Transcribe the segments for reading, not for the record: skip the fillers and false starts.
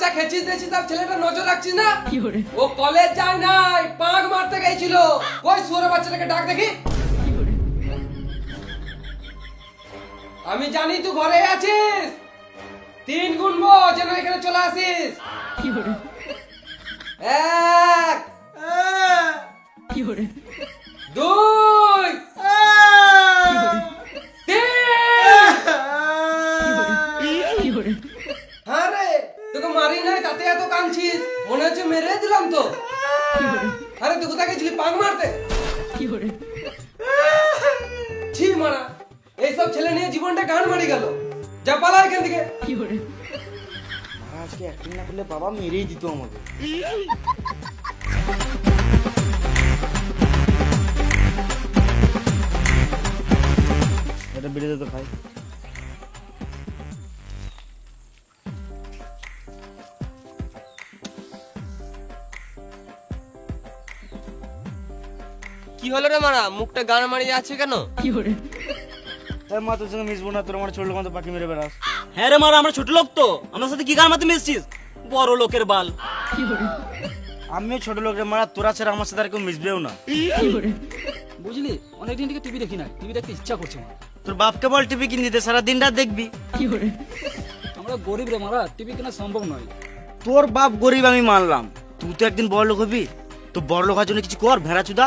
বাচ্চা খেছিস দিয়েছিস তার ছেলেটা নজর রাখছিস না? ও কলেজ যায় নাই, পাক মারতে গেছিল। কই সুরে বাচ্চাটাকে ডাক দেখি। আমি জানি তুই ঘরে আছিস। 3 গুনবো যেন এখানে চলে আসিস। 1 2 3 আরে তোকে মারি নাই তাতে এত কাঁদছিস, মনে হচ্ছে মেরে দিলাম তো। আরে তুই কোথায় গেছিলি পাক মারতে? ছি মারা, এইসব ছেলে নিয়ে জীবনটা গান মারি গেল। যা পালা এখান থেকে। আজকে অ্যাক্টিং না করলে বাবা মেরেই দিত আমাকে। এটা বেড়ে যেত খাই। কি হলো রে মারা, মুখটা গান মারিয়ে আছে কেন? মা তোর সঙ্গে মিশবো না, তোর আমার ছোট লোক মতো বাকি মেরে বেড়াস। হ্যাঁ রে মারা, আমরা ছোট লোক তো, আমার সাথে কি গান মারতে মিশছিস? বড় লোকের বাল। আমিও ছোট লোকের মারা, তোরা ছাড়া আমার সাথে আর কেউ মিশবেও না। বুঝলি, অনেকদিন থেকে টিভি দেখি না, টিভি দেখতে ইচ্ছা করছে না। তোর বাপকে বল টিভি কিনে দিতে, সারা দিন রাত দেখবি। আমরা গরিব রে মারা, টিভি কেনা সম্ভব নয়। তোর বাপ গরিব আমি মানলাম, তুই তো একদিন বড় লোক হবি। তো বড় লোক হওয়ার জন্য কিছু কর, ভেড়া চুদা।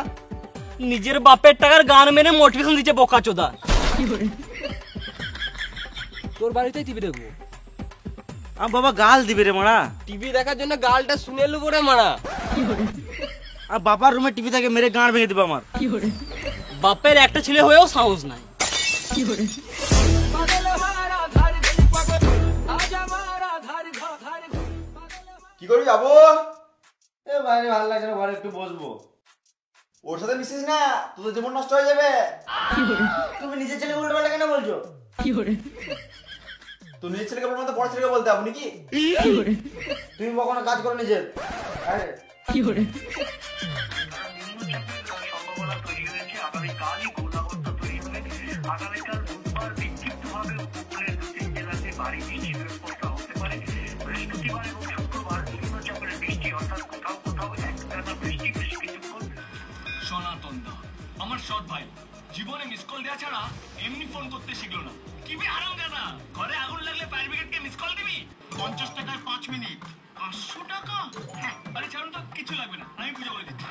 নিজের বাপের টাকার গান মেনে মোটিভেশন দিচ্ছে বোকা চোদা। তোর বাড়িতেই টিভি দেখবো। আমার বাবা গাল দিবে রে মারা। টিভি দেখার জন্য গালটা শুনে লুবো রে মারা। আর বাবার রুমে টিভি থাকে, মেরে গাঁড় ভেঙে দিবে আমার। বাপের একটা ছেলে হয়েও সাহস নাই। কি করবি যাবো? এ বাইরে ভালো লাগছে না, ঘরে একটু বসবো। ওর সাথে মিশিস না, তোদের জীবন নষ্ট হয়ে যাবে। তুমি নিজের ছেলে উল্টো পাল্টা কেন বলছো? তুই নিজের ছেলেকে বলবো না, বড় ছেলেকে বলতে আপনি কি? তুমি কখনো কাজ করো নিজের। আরে সনাতন দা আমার সৎ ভাই জীবনে মিস কল দেওয়া ছাড়া এমনি ফোন করতে শিখলো না। কি বে আরাম দাদা, ঘরে আগুন লাগলে ফায়ার ব্রিগেডকে মিস কল দিবি? 50 টাকায় 5 মিনিট। 500 টাকা? হ্যাঁ, আরে ছাড়ুন তো, কিছু লাগবে না, আমি বুঝে বলে দিচ্ছি।